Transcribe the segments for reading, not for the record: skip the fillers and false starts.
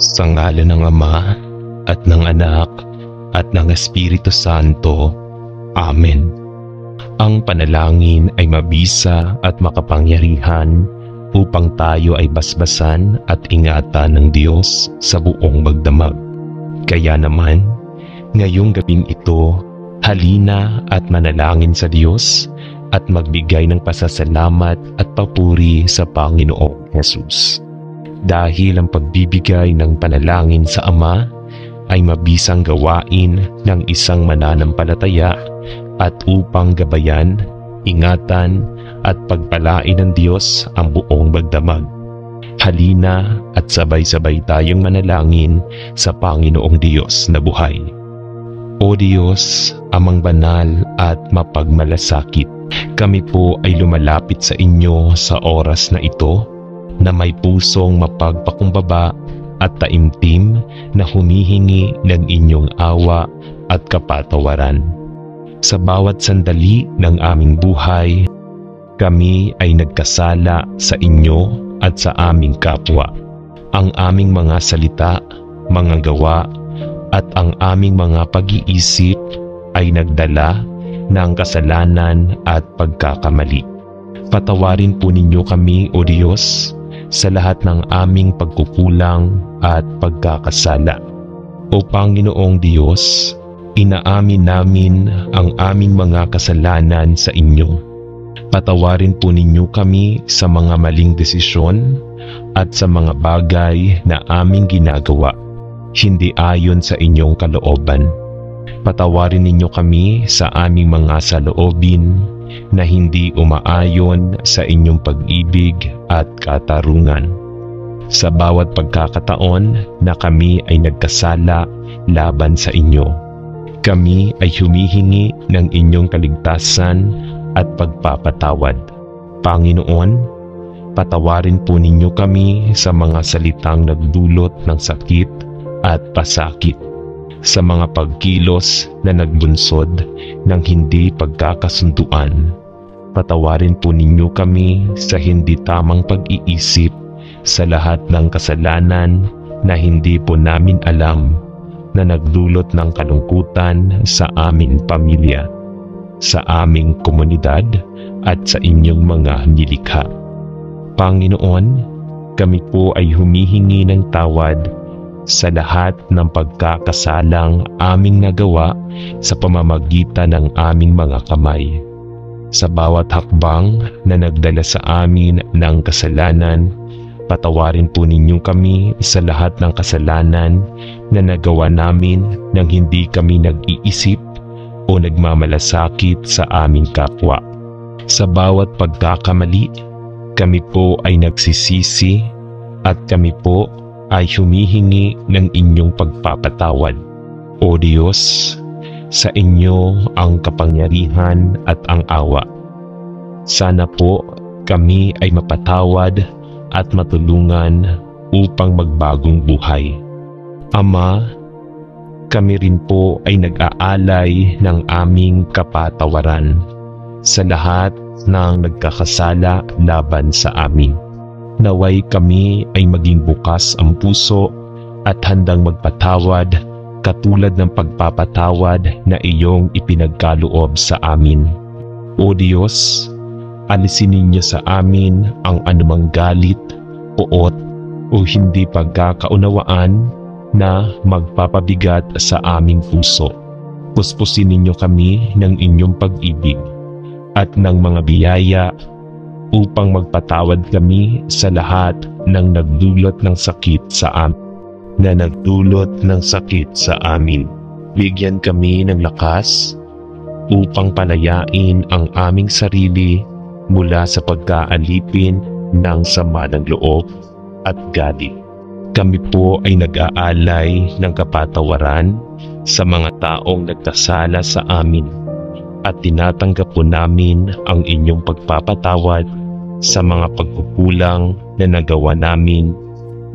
Sa ngalan ng Ama at ng Anak at ng Espiritu Santo. Amen. Ang panalangin ay mabisa at makapangyarihan upang tayo ay basbasan at ingatan ng Diyos sa buong magdamag. Kaya naman, ngayong gabing ito, halina at manalangin sa Diyos at magbigay ng pasasalamat at papuri sa Panginoong Hesus. Dahil ang pagbibigay ng panalangin sa Ama ay mabisang gawain ng isang mananampalataya at upang gabayan, ingatan at pagpalain ng Diyos ang buong magdamag. Halina at sabay-sabay tayong manalangin sa Panginoong Diyos na buhay. O Diyos, Amang banal at mapagmalasakit, kami po ay lumalapit sa inyo sa oras na ito na may pusong mapagpakumbaba at taimtim na humihingi ng inyong awa at kapatawaran. Sa bawat sandali ng aming buhay, kami ay nagkasala sa inyo at sa aming kapwa. Ang aming mga salita, mga gawa, at ang aming mga pag-iisip ay nagdala ng kasalanan at pagkakamali. Patawarin po ninyo kami, O Diyos, sa lahat ng aming pagkukulang at pagkakasala. O Panginoong Diyos, inaamin namin ang aming mga kasalanan sa inyo. Patawarin po ninyo kami sa mga maling desisyon at sa mga bagay na aming ginagawa, hindi ayon sa inyong kalooban. Patawarin ninyo kami sa aming mga saloobin na hindi umaayon sa inyong pag-ibig at katarungan. Sa bawat pagkakataon na kami ay nagkasala laban sa inyo, kami ay humihingi ng inyong kaligtasan at pagpapatawad. Panginoon, patawarin po ninyo kami sa mga salitang nagdulot ng sakit at pasakit, sa mga pagkilos na nagbunsod ng hindi pagkakasunduan. Patawarin po ninyo kami sa hindi tamang pag-iisip, sa lahat ng kasalanan na hindi po namin alam na nagdulot ng kalungkutan sa aming pamilya, sa aming komunidad at sa inyong mga nilikha. Panginoon, kami po ay humihingi ng tawad sa lahat ng pagkakasalang aming nagawa sa pamamagitan ng aming mga kamay. Sa bawat hakbang na nagdala sa amin ng kasalanan, patawarin po ninyo kami sa lahat ng kasalanan na nagawa namin nang hindi kami nag-iisip o nagmamalasakit sa aming kapwa. Sa bawat pagkakamali, kami po ay nagsisisi at kami po ay humihingi ng inyong pagpapatawad. O Diyos, sa inyo ang kapangyarihan at ang awa. Sana po kami ay mapatawad at matulungan upang magbagong buhay. Ama, kami rin po ay nag-aalay ng aming kapatawaran sa lahat ng nagkakasala laban sa amin. Naway kami ay maging bukas ang puso at handang magpatawad katulad ng pagpapatawad na iyong ipinagkaloob sa amin. O Diyos, alisin ninyo sa amin ang anumang galit, poot o hindi pagkakaunawaan na magpapabigat sa aming puso. Puspusin ninyo kami ng inyong pag-ibig at ng mga biyaya upang magpatawad kami sa lahat ng nagdulot ng sakit sa amin. Bigyan kami ng lakas upang palayain ang aming sarili mula sa pagkaalipin ng sama ng loob at galit. Kami po ay nag-aalay ng kapatawaran sa mga taong nagkasala sa amin at tinatanggap po namin ang inyong pagpapatawad sa mga pagkukulang na nagawa namin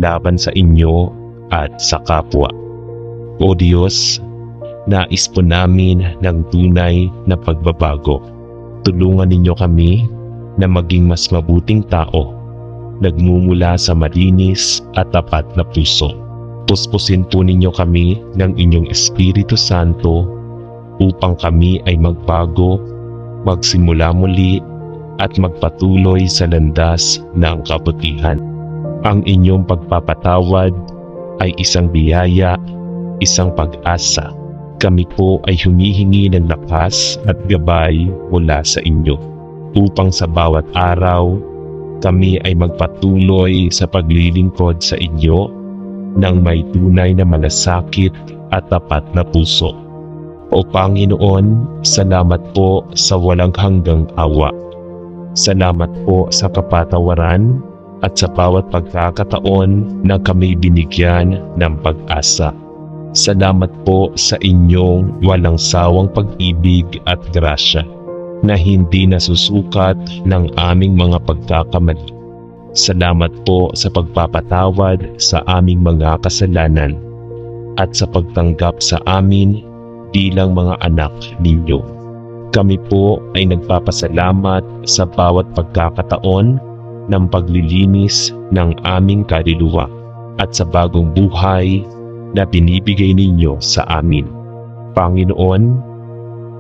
laban sa inyo at sa kapwa. O Diyos, nais po namin ng tunay na pagbabago. Tulungan ninyo kami na maging mas mabuting tao, nagmumula sa malinis at tapat na puso. Puspusin po ninyo kami ng inyong Espiritu Santo upang kami ay magbago, magsimula muli at magpatuloy sa landas ng kabutihan. Ang inyong pagpapatawad ay isang biyaya, isang pag-asa. Kami po ay humihingi ng lakas at gabay mula sa inyo upang sa bawat araw kami ay magpatuloy sa paglilingkod sa inyo ng may tunay na malasakit at tapat na puso. O Panginoon, salamat po sa walang hanggang awa. Salamat po sa kapatawaran at sa bawat pagkakataon na kami binigyan ng pag-asa. Salamat po sa inyong walang sawang pag-ibig at grasya na hindi nasusukat ng aming mga pagkakamali. Salamat po sa pagpapatawad sa aming mga kasalanan at sa pagtanggap sa amin bilang mga anak ninyo. Kami po ay nagpapasalamat sa bawat pagkakataon ng paglilinis ng aming kaluluwa at sa bagong buhay na binibigay ninyo sa amin. Panginoon,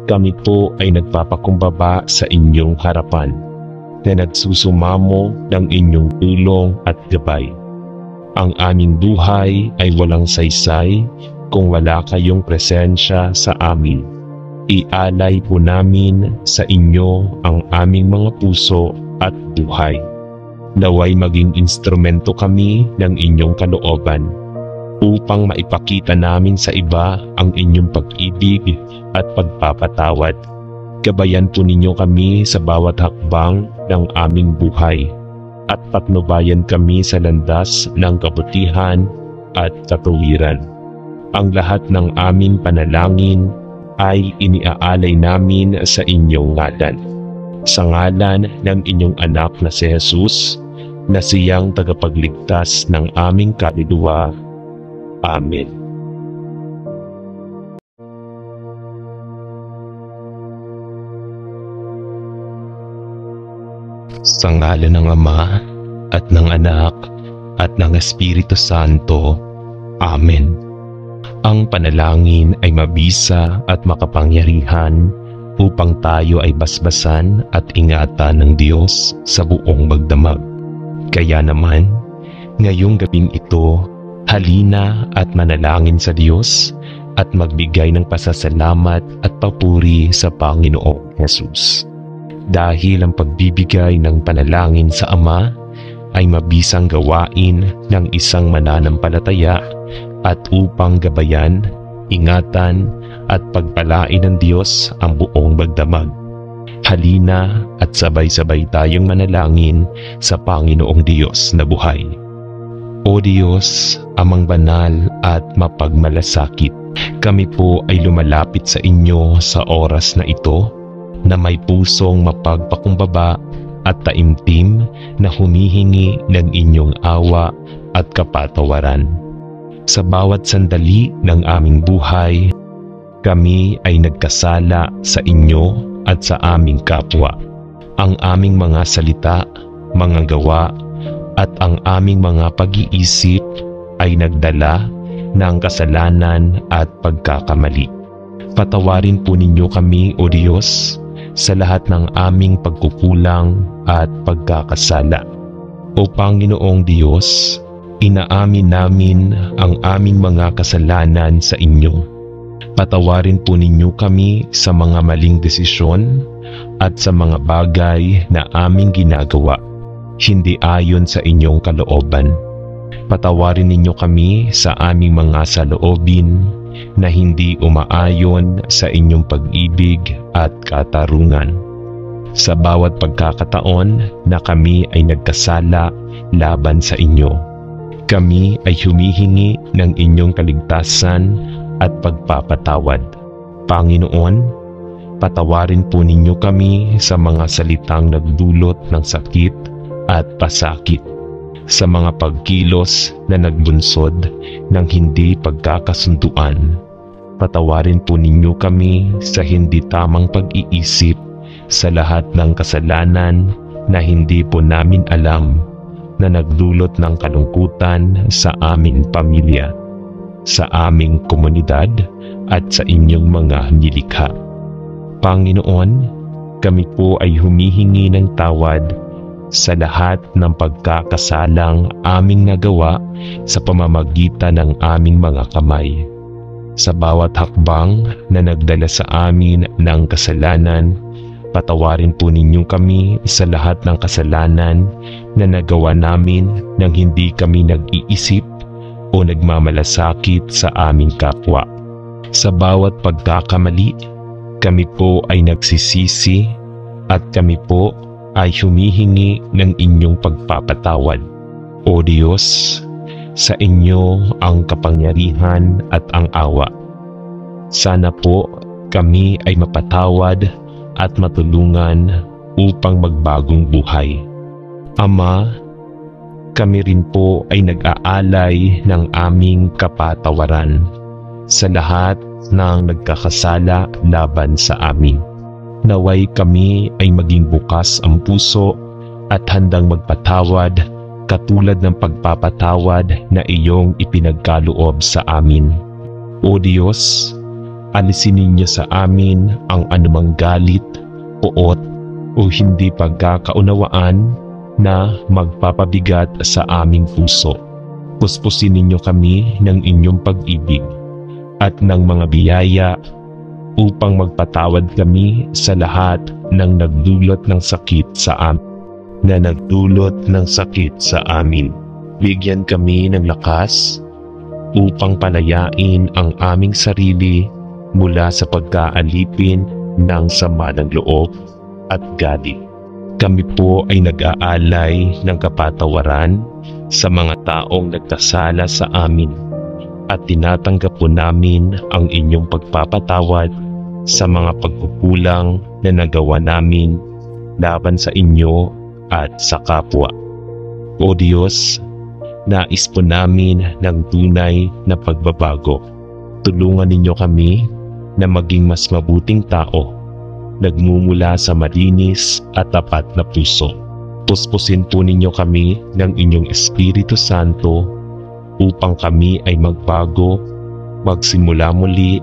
kami po ay nagpapakumbaba sa inyong harapan na nagsusumamo ng inyong tulong at gabay. Ang aming buhay ay walang saysay kung wala kayong presensya sa amin. Ialay po namin sa inyo ang aming mga puso at buhay. Naway maging instrumento kami ng inyong kalooban upang maipakita namin sa iba ang inyong pag-ibig at pagpapatawad. Gabayan po ninyo kami sa bawat hakbang ng aming buhay at patnubayan kami sa landas ng kabutihan at katuwiran. Ang lahat ng aming panalangin ay iniaalay namin sa inyong ngalan. Sa ngalan ng inyong anak na si Jesus, na siyang tagapagligtas ng aming kaluluwa. Amen. Sa ngalan ng Ama at ng Anak at ng Espiritu Santo. Amen. Ang panalangin ay mabisa at makapangyarihan upang tayo ay basbasan at ingatan ng Diyos sa buong magdamag. Kaya naman, ngayong gabing ito, halina at manalangin sa Diyos at magbigay ng pasasalamat at papuri sa Panginoong Jesus. Dahil ang pagbibigay ng panalangin sa Ama ay mabisang gawain ng isang mananampalataya at upang gabayan, ingatan at pagpalain ng Diyos ang buong magdamag. Halina at sabay-sabay tayong manalangin sa Panginoong Diyos na buhay. O Diyos, Amang banal at mapagmalasakit, kami po ay lumalapit sa inyo sa oras na ito na may pusong mapagpakumbaba at taimtim na humihingi ng inyong awa at kapatawaran. Sa bawat sandali ng aming buhay, kami ay nagkasala sa inyo at sa aming kapwa. Ang aming mga salita, mga gawa, at ang aming mga pag-iisip ay nagdala ng kasalanan at pagkakamali. Patawarin po ninyo kami, O Diyos, sa lahat ng aming pagkukulang at pagkakasala. O Panginoong Diyos, inaamin namin ang aming mga kasalanan sa inyo. Patawarin po ninyo kami sa mga maling desisyon at sa mga bagay na aming ginagawa, hindi ayon sa inyong kalooban. Patawarin ninyo kami sa aming mga saloobin na hindi umaayon sa inyong pag-ibig at katarungan. Sa bawat pagkakataon na kami ay nagkasala laban sa inyo, kami ay humihingi ng inyong kaligtasan at pagpapatawad. Panginoon, patawarin po ninyo kami sa mga salitang nagdulot ng sakit at pasakit, sa mga pagkilos na nagbunsod ng hindi pagkakasunduan. Patawarin po ninyo kami sa hindi tamang pag-iisip, sa lahat ng kasalanan na hindi po namin alam na nagdulot ng kalungkutan sa aming pamilya. sa aming komunidad at sa inyong mga nilikha. Panginoon, kami po ay humihingi ng tawad sa lahat ng pagkakasalang aming nagawa sa pamamagitan ng aming mga kamay. Sa bawat hakbang na nagdala sa amin ng kasalanan, patawarin po ninyo kami sa lahat ng kasalanan na nagawa namin nang hindi kami nag-iisip o nagmamalasakit sa aming kapwa. Sa bawat pagkakamali, kami po ay nagsisisi at kami po ay humihingi ng inyong pagpapatawad. O Diyos, sa inyo ang kapangyarihan at ang awa. Sana po kami ay mapatawad at matulungan upang magbagong buhay. Ama, kami rin po ay nag-aalay ng aming kapatawaran sa lahat ng nagkakasala laban sa amin. Naway kami ay maging bukas ang puso at handang magpatawad katulad ng pagpapatawad na iyong ipinagkaloob sa amin. O Diyos, alisin ninyo sa amin ang anumang galit, puot o hindi pagkakaunawaan na magpapabigat sa aming puso. Puspusin ninyo kami ng inyong pag-ibig at ng mga biyaya upang magpatawad kami sa lahat ng nagdulot ng sakit sa amin. Bigyan kami ng lakas upang palayain ang aming sarili mula sa pagkaalipin ng sama ng loob at galit. Kami po ay nag-aalay ng kapatawaran sa mga taong nagkasala sa amin at tinatanggap po namin ang inyong pagpapatawad sa mga pagkukulang na nagawa namin laban sa inyo at sa kapwa. O Diyos, nais po namin ng tunay na pagbabago. Tulungan ninyo kami na maging mas mabuting tao, nagmumula sa malinis at tapat na puso. Puspusin po ninyo kami ng inyong Espiritu Santo upang kami ay magbago, magsimula muli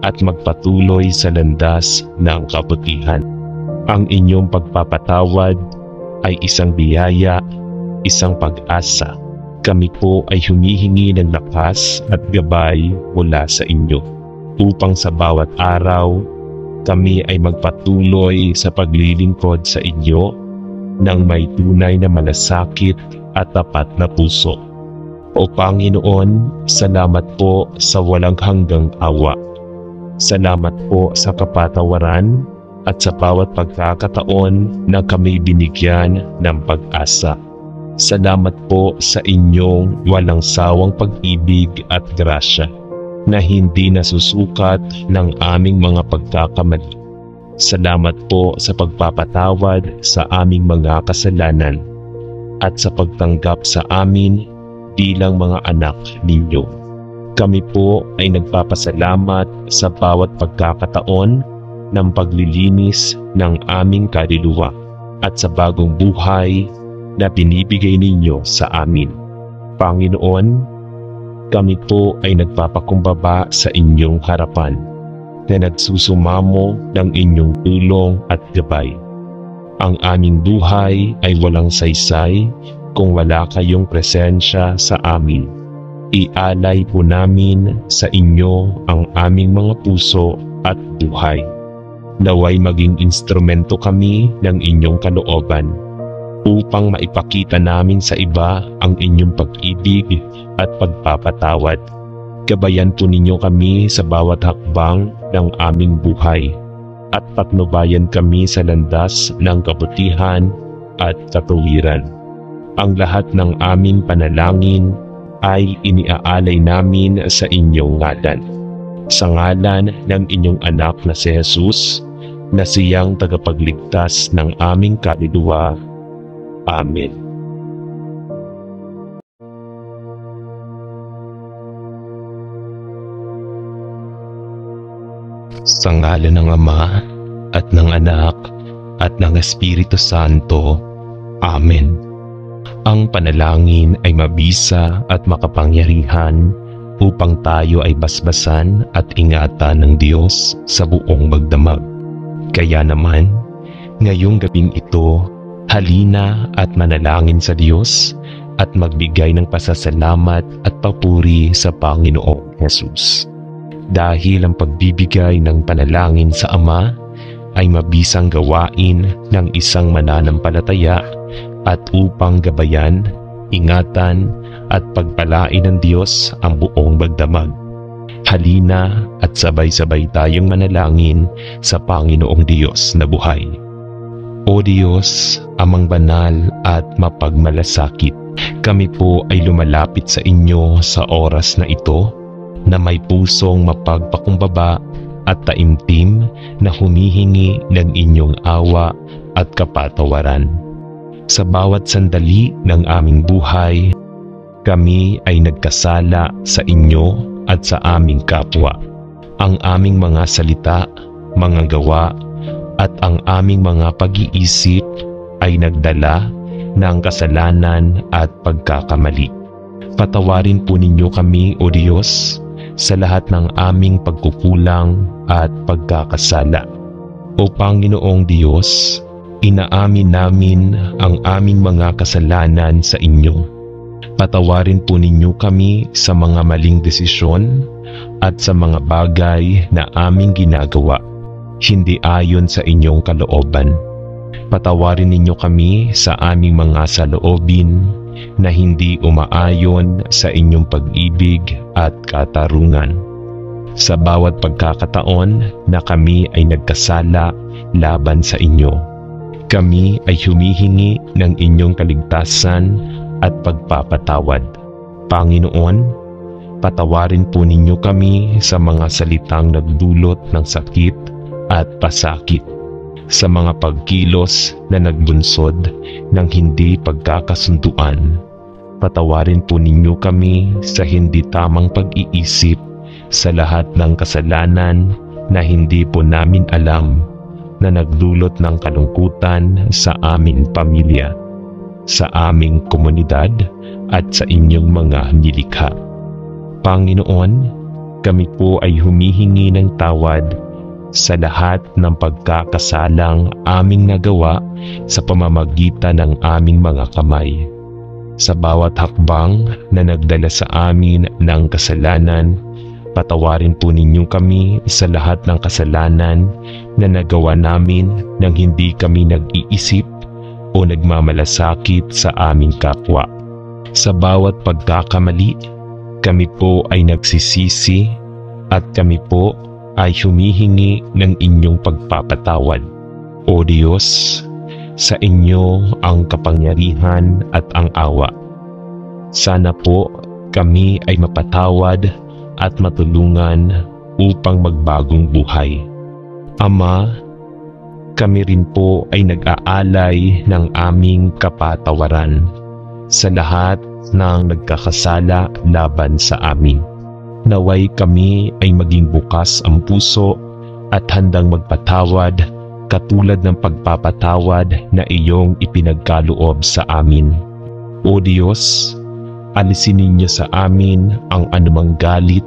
at magpatuloy sa landas ng kabutihan. Ang inyong pagpapatawad ay isang biyaya, isang pag-asa. Kami po ay humihingi ng lakas at gabay mula sa inyo upang sa bawat araw kami ay magpatuloy sa paglilingkod sa inyo ng may tunay na malasakit at tapat na puso. O Panginoon, salamat po sa walang hanggang awa. Salamat po sa kapatawaran at sa bawat pagkakataon na kami binigyan ng pag-asa. Salamat po sa inyong walang sawang pag-ibig at grasya na hindi nasusukat ng aming mga pagkakamali. Salamat po sa pagpapatawad sa aming mga kasalanan at sa pagtanggap sa amin bilang mga anak ninyo. Kami po ay nagpapasalamat sa bawat pagkakataon ng paglilinis ng aming kaluluwa at sa bagong buhay na binibigay ninyo sa amin. Panginoon, kami po ay nagpapakumbaba sa inyong harapan na nagsusumamo ng inyong tulong at gabay. Ang aming buhay ay walang saysay kung wala kayong presensya sa amin. Ialay po namin sa inyo ang aming mga puso at buhay. Naway maging instrumento kami ng inyong kalooban upang maipakita namin sa iba ang inyong pag-ibig at pagpapatawad. Gabayan po ninyo kami sa bawat hakbang ng aming buhay at patnubayan kami sa landas ng kabutihan at katuwiran. Ang lahat ng aming panalangin ay iniaalay namin sa inyong ngalan. Sa ngalan ng inyong anak na si Jesus, na siyang tagapagligtas ng aming kaluluwa. Amen. Sa ngalan ng Ama at ng Anak at ng Espiritu Santo. Amen. Ang panalangin ay mabisa at makapangyarihan upang tayo ay basbasan at ingatan ng Diyos sa buong magdamag. Kaya naman, ngayong gabing ito, halina at manalangin sa Diyos at magbigay ng pasasalamat at papuri sa Panginoong Hesus. Dahil ang pagbibigay ng panalangin sa Ama ay mabisang gawain ng isang mananampalataya at upang gabayan, ingatan at pagpalain ng Diyos ang buong magdamag. Halina at sabay-sabay tayong manalangin sa Panginoong Diyos na buhay. O Diyos, Amang banal at mapagmalasakit, kami po ay lumalapit sa inyo sa oras na ito na may pusong mapagpakumbaba at taimtim na humihingi ng inyong awa at kapatawaran. Sa bawat sandali ng aming buhay, kami ay nagkasala sa inyo at sa aming kapwa. Ang aming mga salita, mga gawa, at ang aming mga pag-iisip ay nagdala ng kasalanan at pagkakamali. Patawarin po ninyo kami, O Diyos, sa lahat ng aming pagkukulang at pagkakasala. O Panginoong Diyos, inaamin namin ang aming mga kasalanan sa inyo. Patawarin po ninyo kami sa mga maling desisyon at sa mga bagay na aming ginagawa, hindi ayon sa inyong kalooban. Patawarin ninyo kami sa aming mga saloobin na hindi umaayon sa inyong pag-ibig at katarungan. Sa bawat pagkakataon na kami ay nagkasala laban sa inyo, kami ay humihingi ng inyong kaligtasan at pagpapatawad. Panginoon, patawarin po ninyo kami sa mga salitang nagdulot ng sakit at pasakit, sa mga pagkilos na nagbunsod ng hindi pagkakasunduan. Patawarin po ninyo kami sa hindi tamang pag-iisip, sa lahat ng kasalanan na hindi po namin alam na nagdulot ng kalungkutan sa aming pamilya, sa aming komunidad at sa inyong mga nilikha. Panginoon, kami po ay humihingi ng tawad sa lahat ng pagkakasalang aming nagawa sa pamamagitan ng aming mga kamay. Sa bawat hakbang na nagdala sa amin ng kasalanan, patawarin po ninyo kami sa lahat ng kasalanan na nagawa namin nang hindi kami nag-iisip o nagmamalasakit sa aming kapwa. Sa bawat pagkakamali, kami po ay nagsisisi at kami po ay humihingi ng inyong pagpapatawad. O Diyos, sa inyo ang kapangyarihan at ang awa. Sana po kami ay mapatawad at matulungan upang magbagong buhay. Ama, kami rin po ay nag-aalay ng aming kapatawaran sa lahat ng nagkakasala laban sa amin. Naway kami ay maging bukas ang puso at handang magpatawad katulad ng pagpapatawad na iyong ipinagkaloob sa amin. O Diyos, alisin ninyo sa amin ang anumang galit,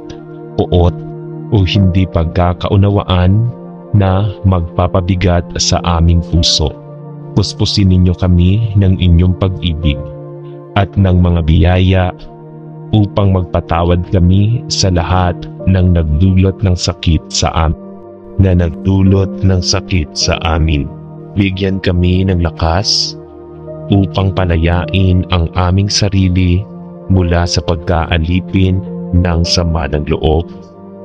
puot o hindi pagkakaunawaan na magpapabigat sa aming puso. Puspusin ninyo kami ng inyong pag-ibig at ng mga biyaya upang magpatawad kami sa lahat ng nagdulot ng sakit sa amin. Bigyan kami ng lakas upang palayain ang aming sarili mula sa pagkaalipin ng sama ng loob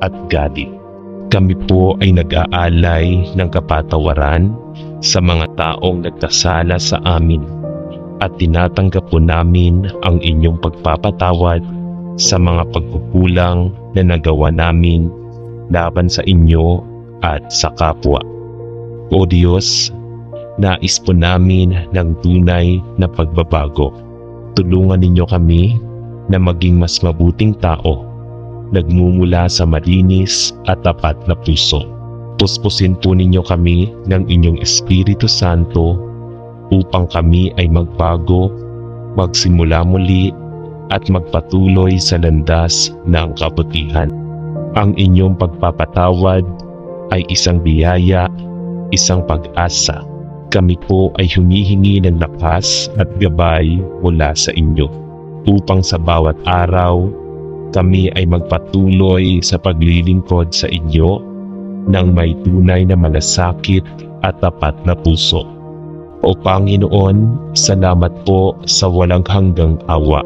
at galit. Kami po ay nag-aalay ng kapatawaran sa mga taong nagkasala sa amin at tinatanggap po namin ang inyong pagpapatawad sa mga pagkukulang na nagawa namin laban sa inyo at sa kapwa. O Diyos, nais po namin ng tunay na pagbabago. Tulungan ninyo kami na maging mas mabuting tao, nagmumula sa malinis at tapat na puso. Puspusin po ninyo kami ng inyong Espiritu Santo upang kami ay magbago, magsimula muli at magpatuloy sa landas ng kabutihan. Ang inyong pagpapatawad ay isang biyaya, isang pag-asa. Kami po ay humihingi ng lakas at gabay mula sa inyo upang sa bawat araw kami ay magpatuloy sa paglilingkod sa inyo ng may tunay na malasakit at tapat na puso. O Panginoon, salamat po sa walang hanggang awa.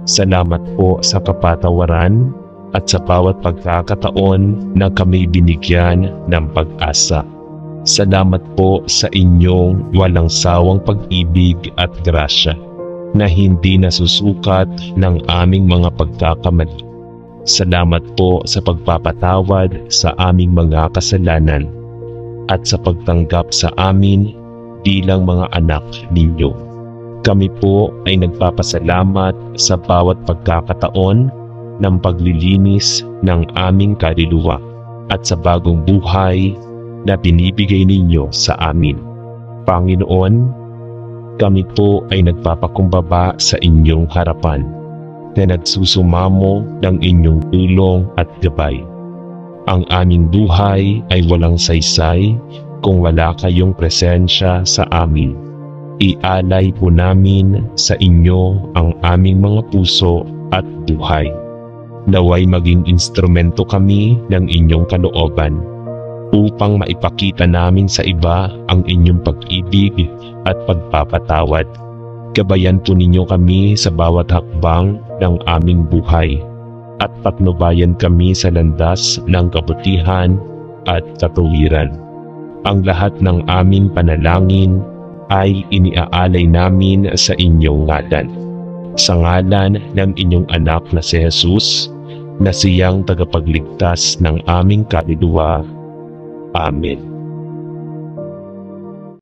Salamat po sa kapatawaran at sa bawat pagkakataon na kami binigyan ng pag-asa. Salamat po sa inyong walang sawang pag-ibig at grasya na hindi nasusukat ng aming mga pagkakamali. Salamat po sa pagpapatawad sa aming mga kasalanan at sa pagtanggap sa amin bilang mga anak ninyo. Kami po ay nagpapasalamat sa bawat pagkakataon ng paglilinis ng aming kaluluwa at sa bagong buhay na binibigay ninyo sa amin. Panginoon, kami po ay nagpapakumbaba sa inyong harapan na nagsusumamo ng inyong tulong at gabay. Ang aming buhay ay walang saysay kung wala kayong presensya sa amin. Ialay po namin sa inyo ang aming mga puso at buhay. Naway maging instrumento kami ng inyong kalooban upang maipakita namin sa iba ang inyong pag-ibig at pagpapatawad. Gabayan po ninyo kami sa bawat hakbang ng aming buhay at patnubayan kami sa landas ng kabutihan at katuwiran. Ang lahat ng aming panalangin ay iniaalay namin sa inyong ngalan. Sa ngalan ng inyong anak na si Jesus, na siyang tagapagligtas ng aming kaluluwa. Amen.